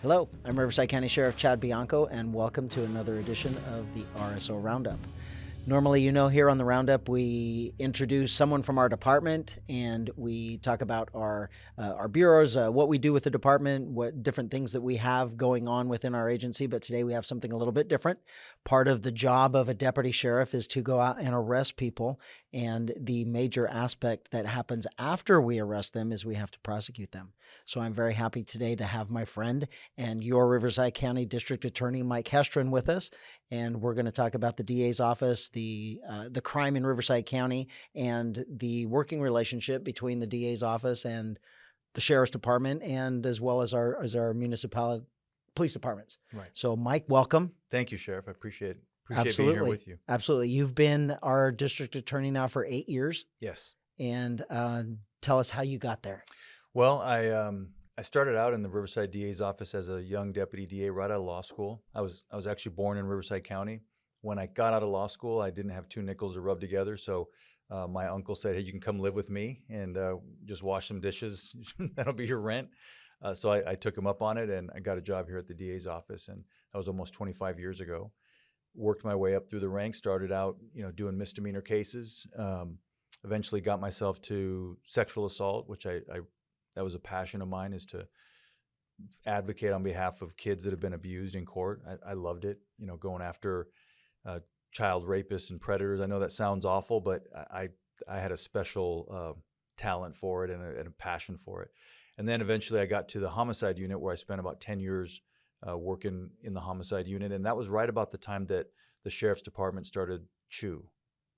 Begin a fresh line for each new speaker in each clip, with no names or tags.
Hello, I'm Riverside County Sheriff Chad Bianco, and welcome to another edition of the RSO Roundup. Normally, here on the Roundup, we introduce someone from our department, and we talk about our bureaus, what we do with the department, what different things that we have going on within our agency. But today we have something a little bit different. Part of the job of a deputy sheriff is to go out and arrest people, and the major aspect that happens after we arrest them is we have to prosecute them. So I'm very happy today to have my friend and your Riverside County District Attorney Mike Hestrin with us, and we're going to talk about the DA's office, the crime in Riverside County, and the working relationship between the DA's office and the sheriff's department, and as well as our municipality police departments.
Right.
So, Mike, welcome.
Thank you, Sheriff. I appreciate
Absolutely.
being here with you.
Absolutely. You've been our district attorney now for 8 years.
Yes.
And tell us how you got there.
Well, I started out in the Riverside DA's office as a young deputy DA right out of law school. I was actually born in Riverside County. When I got out of law school, I didn't have two nickels to rub together, so my uncle said, "Hey, you can come live with me and just wash some dishes. That'll be your rent." So I took him up on it, and I got a job here at the DA's office, and that was almost 25 years ago. Worked my way up through the ranks, started out, doing misdemeanor cases, eventually got myself to sexual assault, which that was a passion of mine, is to advocate on behalf of kids that have been abused in court. I loved it, going after child rapists and predators. I know that sounds awful, but I had a special talent for it and a passion for it. And then eventually I got to the homicide unit, where I spent about 10 years working in the homicide unit. And that was right about the time that the sheriff's department started CHU.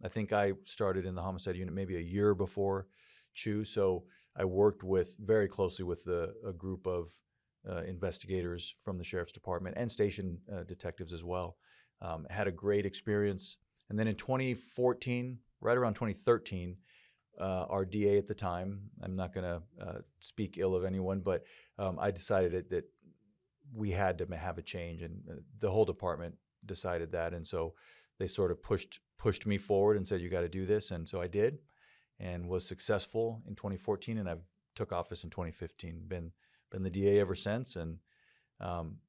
I think I started in the homicide unit maybe a year before CHU. So I worked very closely with a group of investigators from the sheriff's department and station detectives as well. Had a great experience. And then in 2014, right around 2013, our DA at the time, I'm not going to speak ill of anyone, but I decided that we had to have a change, and the whole department decided that. And so they sort of pushed me forward and said, "You got to do this." And so I did, and was successful in 2014, and I took office in 2015. Been the DA ever since, and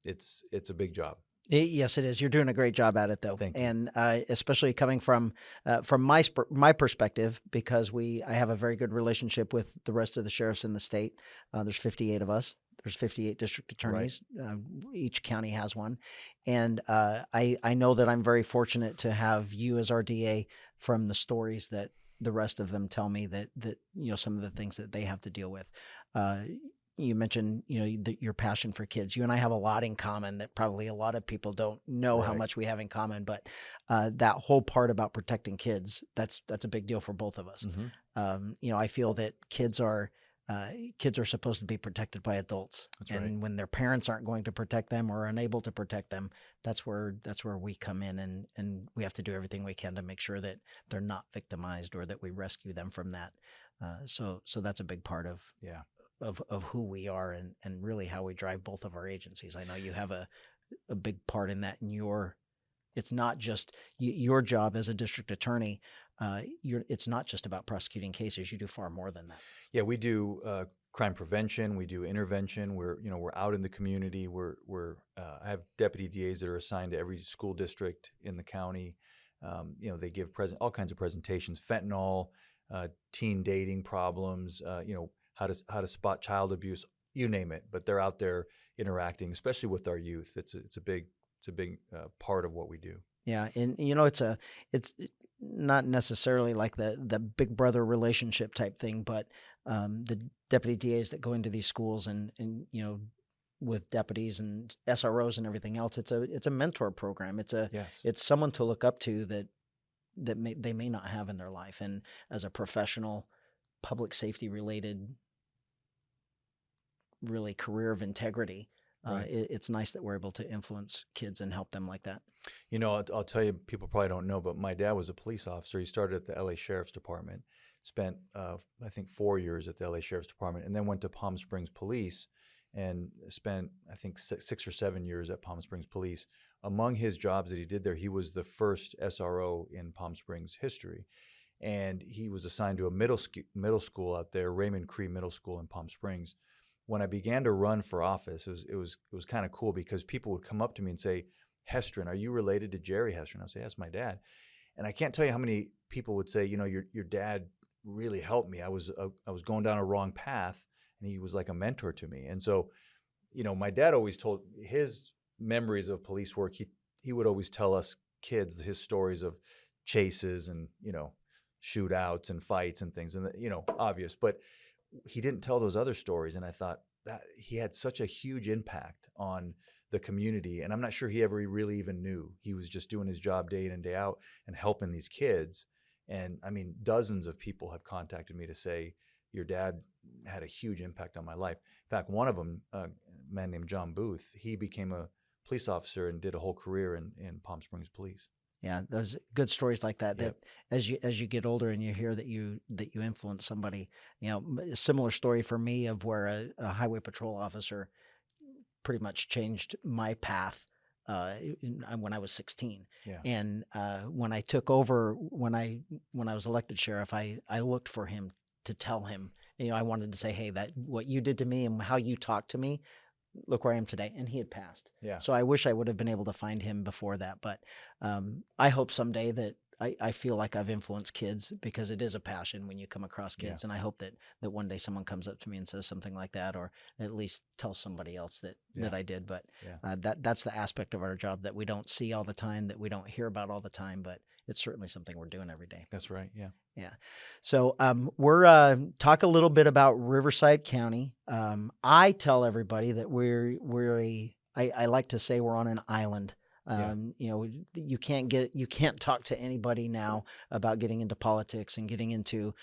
it's a big job.
Yes, it is. You're doing a great job at it, though.
Thank you.
And especially coming from my perspective, because I have a very good relationship with the rest of the sheriffs in the state. There's 58 of us. There's 58 district attorneys. Right. Each county has one. And I know that I'm very fortunate to have you as our DA, from the stories that the rest of them tell me that some of the things that they have to deal with. You mentioned, your passion for kids. You and I have a lot in common that probably a lot of people don't know how much we have in common. But that whole part about protecting kids, that's a big deal for both of us. Mm-hmm. I feel that kids are supposed to be protected by adults. That's and right. When their parents aren't going to protect them or unable to protect them, that's where we come in, and we have to do everything we can to make sure that they're not victimized, or that we rescue them from that. So that's a big part of who we are, and really how we drive both of our agencies. I know you have a big part in that. It's not just your job as a district attorney. It's not just about prosecuting cases. You do far more than that. Yeah,
we do crime prevention. We do intervention. We're out in the community. I have deputy DAs that are assigned to every school district in the county. They give all kinds of presentations: fentanyl, teen dating problems. How to spot child abuse. You name it. But they're out there interacting, especially with our youth. It's a big part of what we do.
Yeah, and it's not necessarily like the big brother relationship type thing, but the deputy DAs that go into these schools and with deputies and SROs and everything else, it's a mentor program. It's someone to look up to that they may not have in their life, and as a professional, public safety related, really career of integrity. Right. It's nice that we're able to influence kids and help them like that.
I'll tell you, people probably don't know, but my dad was a police officer. He started at the LA Sheriff's Department, spent, I think, 4 years at the LA Sheriff's Department, and then went to Palm Springs Police and spent, I think, 6 or 7 years at Palm Springs Police. Among his jobs that he did there, he was the first SRO in Palm Springs history. And he was assigned to a middle school out there, Raymond Cree Middle School in Palm Springs. when I began to run for office, it was kind of cool because people would come up to me and say, Hestrin, are you related to Jerry Hestrin? I'd say, that's my dad. And I can't tell you how many people would say, your dad really helped me. I was going down a wrong path, and he was like a mentor to me. And so, my dad always told his memories of police work. He would always tell us kids his stories of chases and, shootouts and fights and things, and, obvious. But he didn't tell those other stories. And I thought that he had such a huge impact on the community. And I'm not sure he ever really even knew. He was just doing his job day in and day out and helping these kids. And I mean, dozens of people have contacted me to say, your dad had a huge impact on my life. In fact, one of them, a man named John Booth, he became a police officer and did a whole career in Palm Springs Police.
Yeah, those good stories like that.
Yep.
That as you get older and you hear that you influence somebody, a similar story for me of where a highway patrol officer pretty much changed my path when I was 16.
Yeah.
And when I took over, when I was elected sheriff, I looked for him to tell him, I wanted to say, hey, that what you did to me and how you talked to me, look where I am today. And he had passed.
Yeah.
So I wish I would have been able to find him before that. But I hope someday that I feel like I've influenced kids, because it is a passion when you come across kids.
Yeah.
And I hope that one day someone comes up to me and says something like that, or at least tells somebody else that I did. But that's the aspect of our job that we don't see all the time, that we don't hear about all the time, but it's certainly something we're doing every day.
That's right. Yeah.
Yeah. So we're talk a little bit about Riverside County. I tell everybody that I like to say we're on an island. You can't talk to anybody now about getting into politics and getting into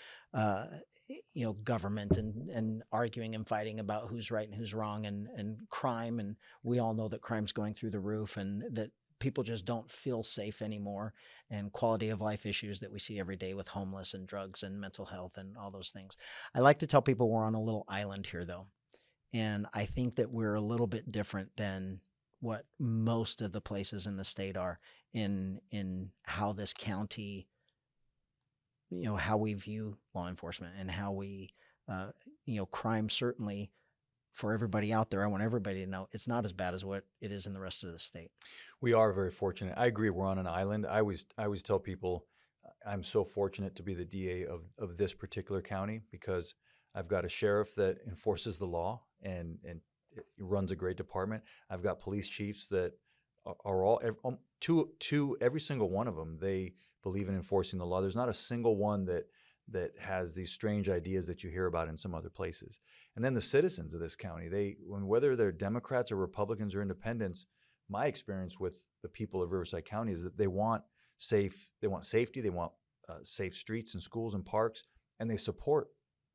government and arguing and fighting about who's right and who's wrong, and crime. And we all know that crime's going through the roof, and that people just don't feel safe anymore, and quality of life issues that we see every day with homeless and drugs and mental health and all those things. I like to tell people we're on a little island here, though. And I think that we're a little bit different than what most of the places in the state are in how this county, how we view law enforcement, and how we, crime. Certainly for everybody out there, I want everybody to know it's not as bad as what it is in the rest of the state.
We are very fortunate. I agree. We're on an island. I always tell people I'm so fortunate to be the DA of this particular county, because I've got a sheriff that enforces the law and runs a great department. I've got police chiefs that are all every single one of them. They believe in enforcing the law. There's not a single one that has these strange ideas that you hear about in some other places. And then the citizens of this county, whether they're Democrats or Republicans or independents, my experience with the people of Riverside County is that they want safety, they want safe streets and schools and parks, and they support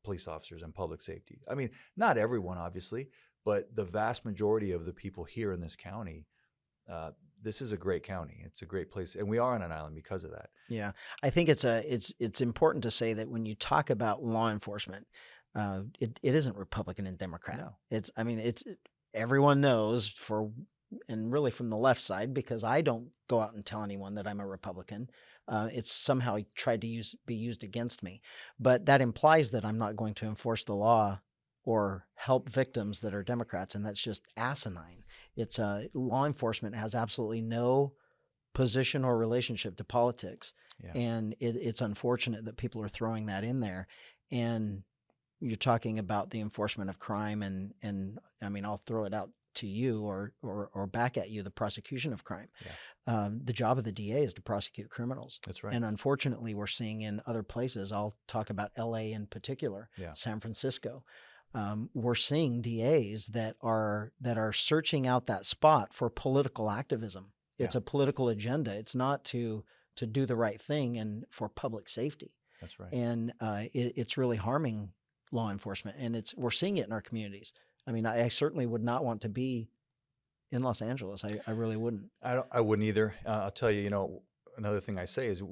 police officers and public safety. I mean, not everyone, obviously, but the vast majority of the people here in this county, this is a great county. It's a great place, and we are on an island because of that.
Yeah, I think it's important to say that when you talk about law enforcement, it isn't Republican and Democrat.
No.
It's everyone knows, and really from the left side, because I don't go out and tell anyone that I'm a Republican. It's somehow tried to be used against me, but that implies that I'm not going to enforce the law or help victims that are Democrats, and that's just asinine. It's law enforcement has absolutely no position or relationship to politics, and it's unfortunate that people are throwing that in there. And you're talking about the enforcement of crime, and I mean, I'll throw it out to you or back at you, the prosecution of crime. The job of the DA is to prosecute criminals.
That's right.
And unfortunately, we're seeing in other places, I'll talk about LA in particular, San Francisco. We're seeing DAs that are searching out that spot for political activism. It's a political agenda. It's not to do the right thing and for public safety.
That's right.
And it's really harming law enforcement, and we're seeing it in our communities. I mean, I certainly would not want to be in Los Angeles. I really wouldn't.
I wouldn't either. I'll tell you, another thing I say is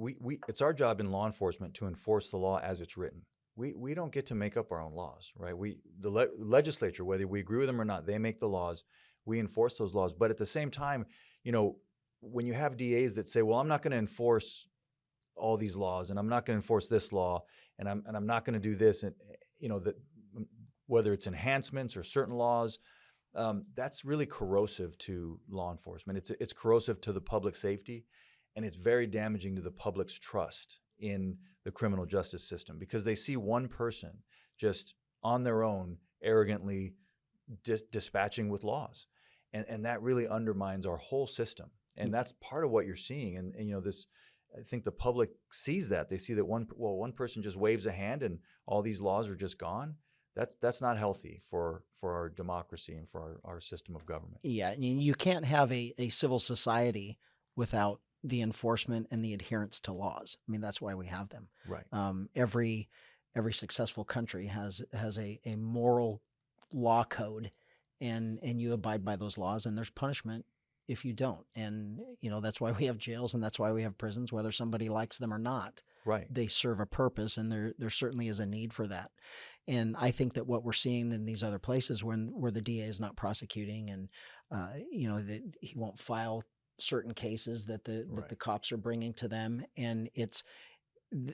it's our job in law enforcement to enforce the law as it's written. We don't get to make up our own laws, right? The legislature, whether we agree with them or not, they make the laws. We enforce those laws. But at the same time, when you have DAs that say, well, I'm not going to enforce all these laws, and I'm not going to enforce this law, and I'm not going to do this, and whether it's enhancements or certain laws, that's really corrosive to law enforcement. It's corrosive to the public safety, and it's very damaging to the public's trust in the criminal justice system because they see one person just on their own arrogantly dispatching with laws, and that really undermines our whole system. And that's part of what you're seeing. And this, I think the public sees that. They see that one person just waves a hand and all these laws are just gone. That's not healthy for our democracy and for our system of government.
Yeah, and you can't have a civil society without the enforcement and the adherence to laws. I mean, that's why we have them.
Right.
Every successful country has a moral law code, and you abide by those laws, and there's punishment if you don't. And that's why we have jails, and that's why we have prisons, whether somebody likes them or not.
Right.
They serve a purpose, and there certainly is a need for that. And I think that what we're seeing in these other places where the DA is not prosecuting, and he won't file certain cases that the cops are bringing to them, and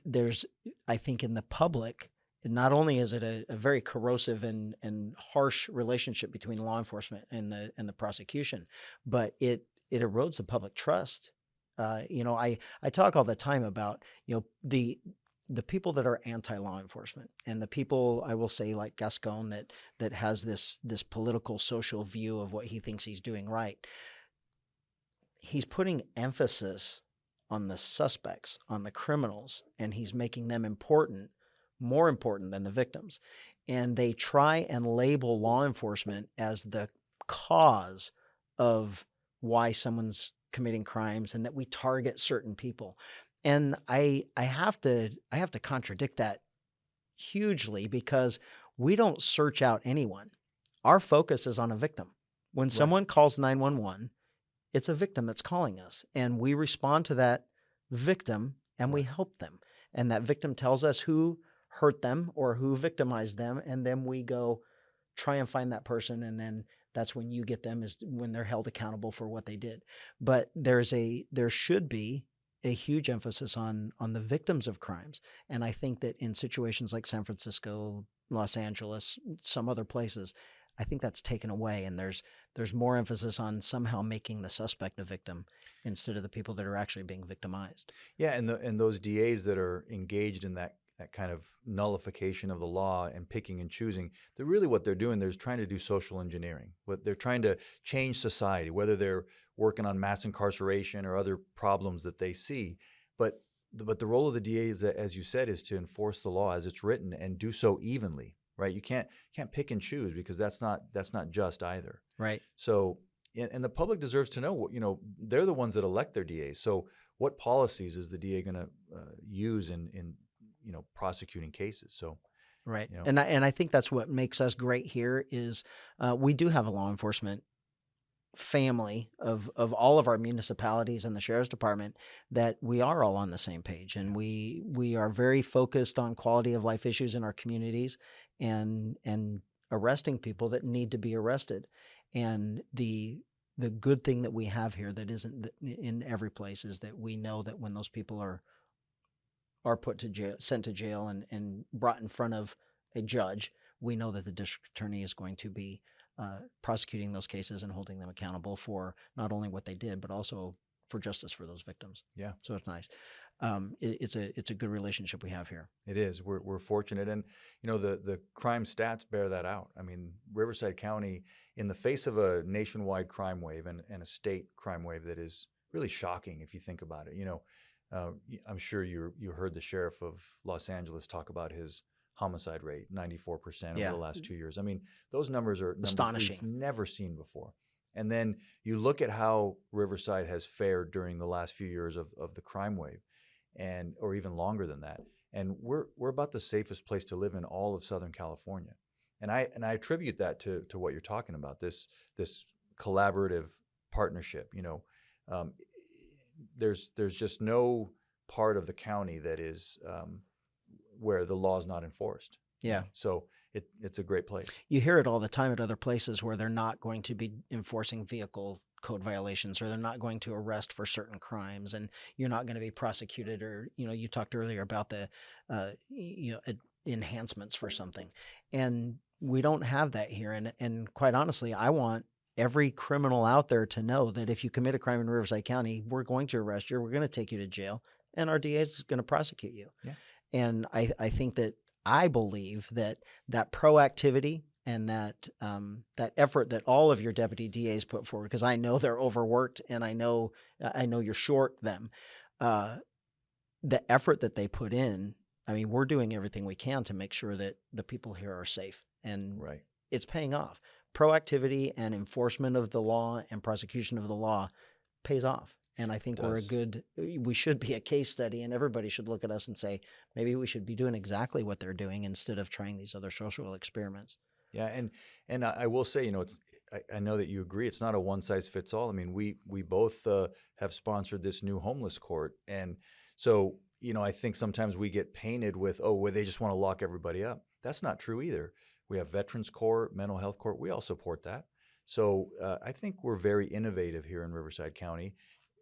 there's, I think, in the public, not only is it a very corrosive and harsh relationship between law enforcement and the prosecution, but it erodes the public trust. I talk all the time about the people that are anti-law enforcement, and the people, I will say, like Gascon, that has this political social view of what he thinks he's doing right. He's putting emphasis on the suspects, on the criminals, and he's making them more important than the victims. And they try and label law enforcement as the cause of why someone's committing crimes, and that we target certain people. And I have to contradict that hugely, because we don't search out anyone. Our focus is on a victim. When someone calls 911, it's a victim that's calling us, and we respond to that victim and we help them. And that victim tells us who hurt them or who victimized them, and then we go try and find that person, and then that's when you get them, is when they're held accountable for what they did. But there should be a huge emphasis on the victims of crimes. And I think that in situations like San Francisco, Los Angeles, some other places, I think that's taken away, and there's more emphasis on somehow making the suspect a victim instead of the people that are actually being victimized.
Yeah, and those DAs that are engaged in that kind of nullification of the law and picking and choosing, what they're doing, they're trying to do social engineering. They're trying to change society, whether they're working on mass incarceration or other problems that they see. But the role of the DA is, as you said, is to enforce the law as it's written and do so evenly. Right? You can't pick and choose, because that's not just either.
Right.
So, and the public deserves to know, they're the ones that elect their DAs. So what policies is the DA going to use in prosecuting cases? So,
right. And I think that's what makes us great here is we do have a law enforcement family of all of our municipalities and the sheriff's department, that we are all on the same page, and we are very focused on quality of life issues in our communities, and arresting people that need to be arrested. And the good thing that we have here that isn't in every place is that we know that when those people are put to jail, sent to jail, and brought in front of a judge, we know that the district attorney is going to be prosecuting those cases and holding them accountable for not only what they did, but also for justice for those victims.
Yeah.
So it's nice. It's a good relationship we have here.
It is. We're fortunate, and the crime stats bear that out. I mean, Riverside County, in the face of a nationwide crime wave and a state crime wave that is really shocking if you think about it. I'm sure you heard the sheriff of Los Angeles talk about his homicide rate, 94% over the last 2 years. I mean, those numbers are
astonishing.
We've never seen before. And then you look at how Riverside has fared during the last few years of the crime wave, or even longer than that. And we're about the safest place to live in all of Southern California. And I attribute that to what you're talking about, this collaborative partnership. There's just no part of the county that is where the law is not enforced.
Yeah.
So it's a great place.
You hear it all the time at other places where they're not going to be enforcing vehicle code violations, or they're not going to arrest for certain crimes, and you're not going to be prosecuted, or you talked earlier about the enhancements for something, and We don't have that here. And quite honestly, I want every criminal out there to know that if you commit a crime in Riverside County, we're going to arrest you, we're going to take you to jail, and our DA is going to prosecute you.
Yeah.
And I think that I believe that proactivity and that effort that all of your deputy DAs put forward, because I know they're overworked and I know you're short them. The effort that they put in, I mean, we're doing everything we can to make sure that the people here are safe, and
Right.
it's paying off. Proactivity and enforcement of the law and prosecution of the law pays off. And I think we should be a case study, and everybody should look at us and say, maybe we should be doing exactly what they're doing instead of trying these other social experiments.
Yeah. And I will say, I know that you agree. It's not a one size fits all. I mean, we both have sponsored this new homeless court. And so, I think sometimes we get painted with, well, they just want to lock everybody up. That's not true either. We have Veterans Court, Mental Health Court. We all support that. So I think we're very innovative here in Riverside County.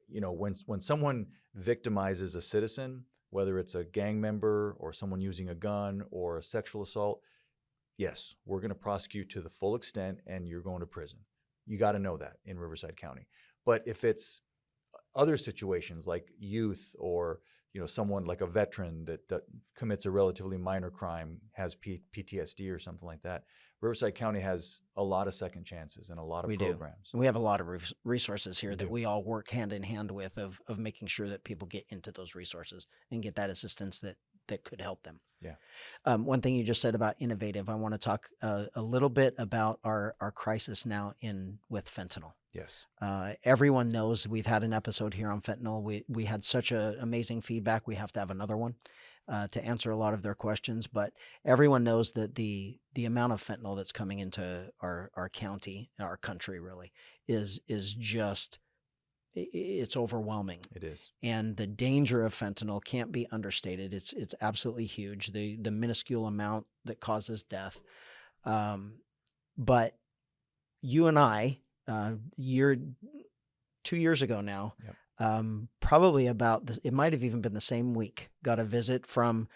When someone victimizes a citizen, whether it's a gang member or someone using a gun or a sexual assault, yes, we're going to prosecute to the full extent and you're going to prison. You got to know that in Riverside County. But if it's other situations like youth or someone like a veteran that commits a relatively minor crime, has PTSD or something like that, Riverside County has a lot of second chances and a lot of programs.
And we have a lot of resources here that we all work hand in hand with of making sure that people get into those resources and get that assistance that could help them.
Yeah.
One thing you just said about innovative, I want to talk a little bit about our crisis now with fentanyl.
Yes.
Everyone knows we've had an episode here on fentanyl. We had such amazing feedback. We have to have another one to answer a lot of their questions. But everyone knows that the amount of fentanyl that's coming into our county, our country really, is just, it's overwhelming.
It is.
And the danger of fentanyl can't be understated. It's absolutely huge. The minuscule amount that causes death. But you and I, 2 years ago now, probably about this, it might have even been the same week, got a visit from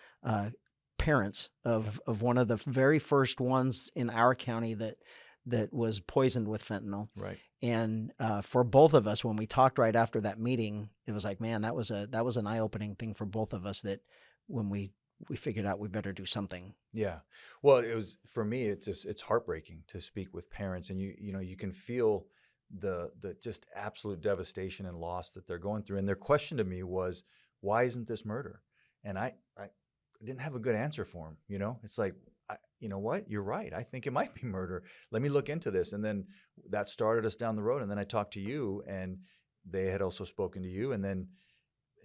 parents of one of the very first ones in our county that was poisoned with fentanyl.
Right.
And for both of us, when we talked right after that meeting, it was like, man, that was an eye-opening thing for both of us, that when we figured out we better do something.
Yeah. Well, it was, for me, it's heartbreaking to speak with parents, and you can feel the just absolute devastation and loss that they're going through. And their question to me was, why isn't this murder? And I didn't have a good answer for them. It's like, you know what? You're right. I think it might be murder. Let me look into this. And then that started us down the road. And then I talked to you, and they had also spoken to you. And then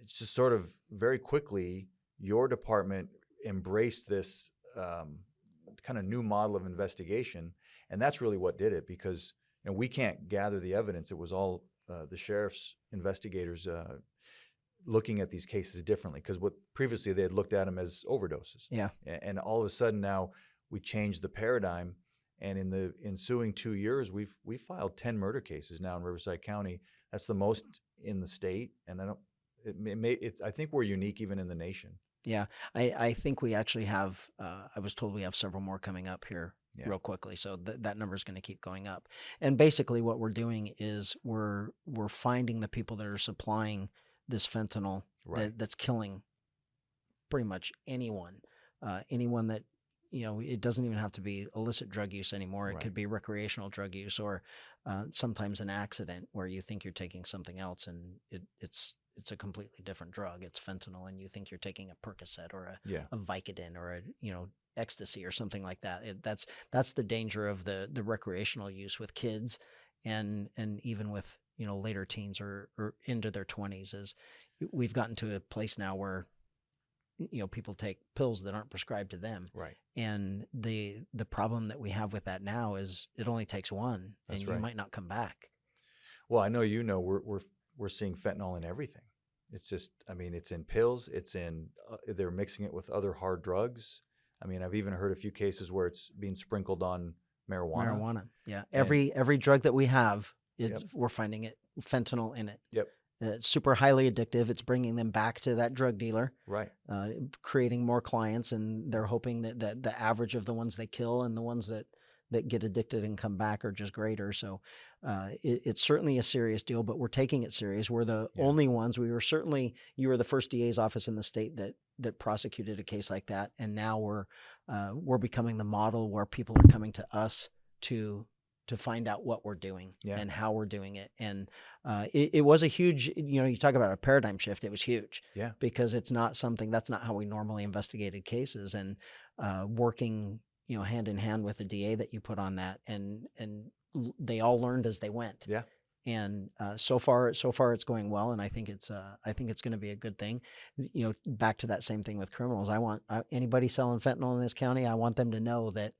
it's just sort of very quickly, your department embraced this kind of new model of investigation. And that's really what did it, because we can't gather the evidence. It was all the sheriff's investigators looking at these cases differently, because what previously they had looked at them as overdoses.
Yeah.
And all of a sudden now we changed the paradigm. And in the ensuing 2 years, we filed 10 murder cases now in Riverside County. That's the most in the state. And I think we're unique even in the nation.
Yeah, I think we actually have, I was told we have several more coming up here real quickly. So that number is going to keep going up. And basically what we're doing is we're finding the people that are supplying this fentanyl that's killing pretty much anyone that, it doesn't even have to be illicit drug use anymore. It could be recreational drug use, or sometimes an accident where you think you're taking something else and it's a completely different drug. It's fentanyl, and you think you're taking a Percocet or a Vicodin or a ecstasy or something like that. That's the danger of the recreational use with kids, and even with later teens or into their 20s. Is we've gotten to a place now where people take pills that aren't prescribed to them.
Right.
And the problem that we have with that now is it only takes one, and you might not come back.
Well, I know we're seeing fentanyl in everything. It's just, it's in pills. It's in, they're mixing it with other hard drugs. I've even heard a few cases where it's being sprinkled on marijuana.
Yeah. Every drug that we have, we're finding fentanyl in it.
Yep.
It's super highly addictive. It's bringing them back to that drug dealer,
Right.
creating more clients, and they're hoping that the average of the ones they kill and the ones that get addicted and come back are just greater. So it's certainly a serious deal, but we're taking it serious. We're the
Yeah.
only ones. You were the first DA's office in the state that prosecuted a case like that, and now we're becoming the model where people are coming to us to find out what we're doing
Yeah.
and how we're doing it. And it was a huge, you talk about a paradigm shift. It was huge.
Yeah.
Because it's not something, that's not how we normally investigated cases. And working, hand in hand with the DA that you put on that, and they all learned as they went.
Yeah.
And so far it's going well, and I think it's going to be a good thing. Back to that same thing with criminals. I want anybody selling fentanyl in this county, I want them to know that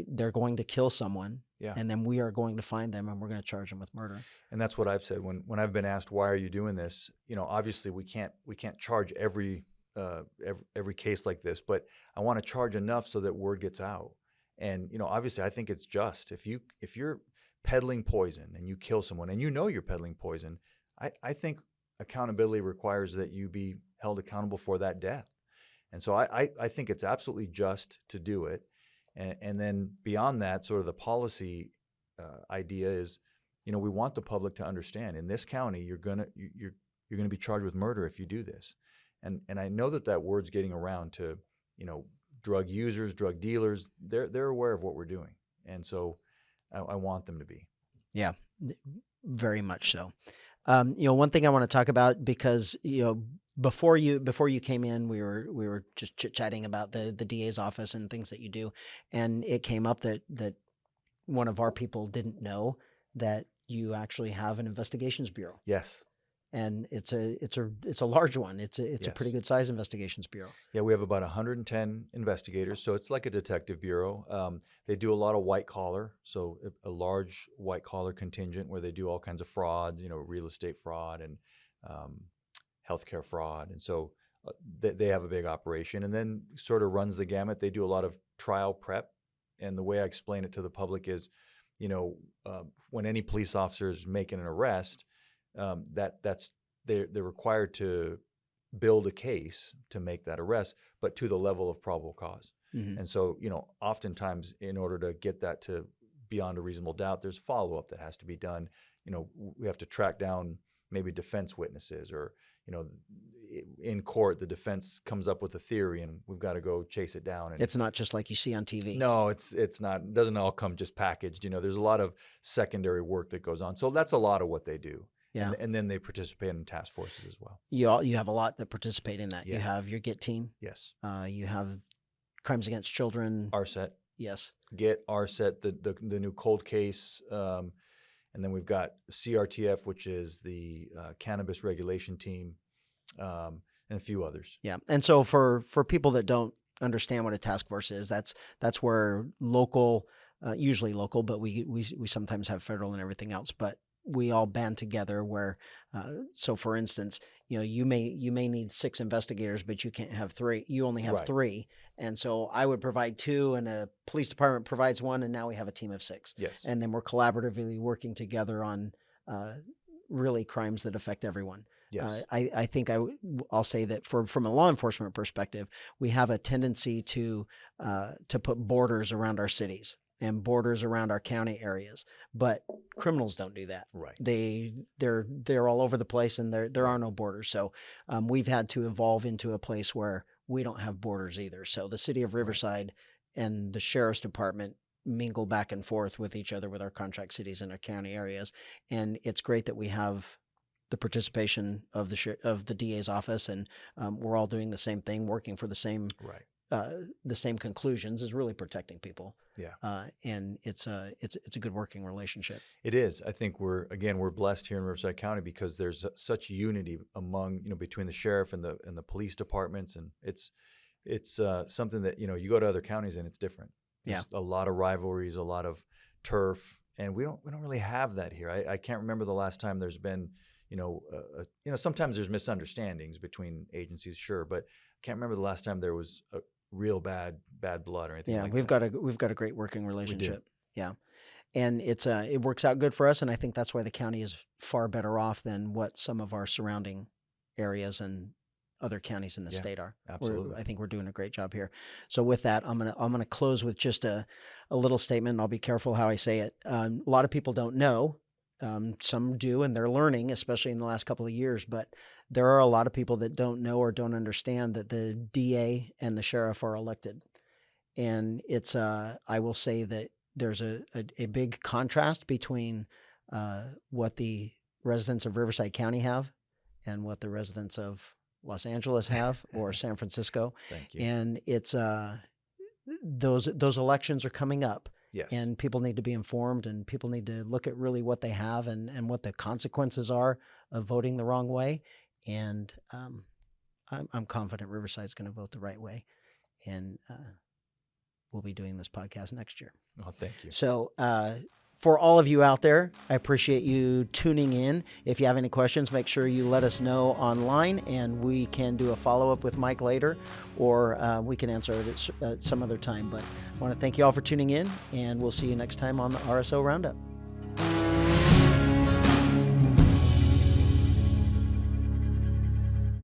they're going to kill someone,
Yeah.
and then we are going to find them and we're going to charge them with murder.
And that's what I've said when I've been asked, why are you doing this? Obviously we can't charge every case like this, but I want to charge enough so that word gets out. And obviously I think it's just, if you're peddling poison and you kill someone and you're peddling poison, I think accountability requires that you be held accountable for that death. And so I think it's absolutely just to do it. And then beyond that, sort of the policy idea is, we want the public to understand, in this county, you're gonna be charged with murder if you do this. And I know that word's getting around to, drug users, drug dealers. They're aware of what we're doing, and so I want them to be.
Yeah, very much so. One thing I want to talk about, because before you came in, we were just chit-chatting about the DA's office and things that you do, and it came up that one of our people didn't know that you actually have an investigations bureau.
Yes.
And it's a large one. It's a
Yes.
pretty good size investigations bureau.
Yeah, we have about 110 investigators, so it's like a detective bureau. They do a lot of white collar, so a large white collar contingent where they do all kinds of frauds, real estate fraud and healthcare fraud, and so they have a big operation. And then sort of runs the gamut. They do a lot of trial prep, and the way I explain it to the public is, when any police officer is making an arrest, they're required to build a case to make that arrest, but to the level of probable cause.
Mm-hmm.
And so, oftentimes in order to get that to beyond a reasonable doubt, there's follow-up that has to be done. We have to track down maybe defense witnesses, or, in court, the defense comes up with a theory and we've got to go chase it down. And
it's not just like you see on TV.
No, it's not. It doesn't all come just packaged. There's a lot of secondary work that goes on. So that's a lot of what they do.
Yeah.
And then they participate in task forces as well.
You have a lot that participate in that.
Yeah.
You have your GET team.
Yes.
You have Crimes Against Children.
RSET.
Yes.
GET, RSET, the new cold case. And then we've got CRTF, which is the cannabis regulation team, and a few others.
Yeah. And so for people that don't understand what a task force is, that's where local, usually local, but we sometimes have federal and everything else, but we all band together where, so for instance, you may need 6 investigators, but you can't have 3. You only have
Right.
3. And so I would provide 2 and a police department provides 1, and now we have a team of 6.
Yes.
And then we're collaboratively working together on really crimes that affect everyone.
Yes.
I think I'll say that from a law enforcement perspective, we have a tendency to put borders around our cities and borders around our county areas, but criminals don't do that.
Right.
They're all over the place, and there are no borders. So we've had to evolve into a place where we don't have borders either. So the city of Riverside and the sheriff's department mingle back and forth with each other with our contract cities and our county areas, and it's great that we have the participation of the DA's office, and we're all doing the same thing, working for the same conclusions, is really protecting people.
Yeah.
And it's a good working relationship.
It is. I think we're blessed here in Riverside County because there's such unity among, between the sheriff and the police departments, and it's something that, you go to other counties and it's different. There's a lot of rivalries, a lot of turf, and we don't really have that here. I can't remember the last time there's been, sometimes there's misunderstandings between agencies, sure, but I can't remember the last time there was a real bad blood or anything like that.
We've got a great working relationship. Yeah. And it works out good for us, and I think that's why the county is far better off than what some of our surrounding areas and other counties in the state are.
Absolutely.
I think we're doing a great job here. So with that, I'm gonna close with just a little statement, and I'll be careful how I say it. A lot of people don't know. Some do, and they're learning, especially in the last couple of years. But there are a lot of people that don't know or don't understand that the DA and the sheriff are elected, and it's I will say that there's a big contrast between what the residents of Riverside County have and what the residents of Los Angeles have or San Francisco.
Thank you.
And it's those elections are coming up.
Yes.
And people need to be informed, and people need to look at really what they have and what the consequences are of voting the wrong way. And I'm confident Riverside's going to vote the right way. And we'll be doing this podcast next year.
Oh, thank you.
So for all of you out there, I appreciate you tuning in. If you have any questions, make sure you let us know online, and we can do a follow-up with Mike later, or we can answer it at some other time. But I want to thank you all for tuning in, and we'll see you next time on the RSO Roundup.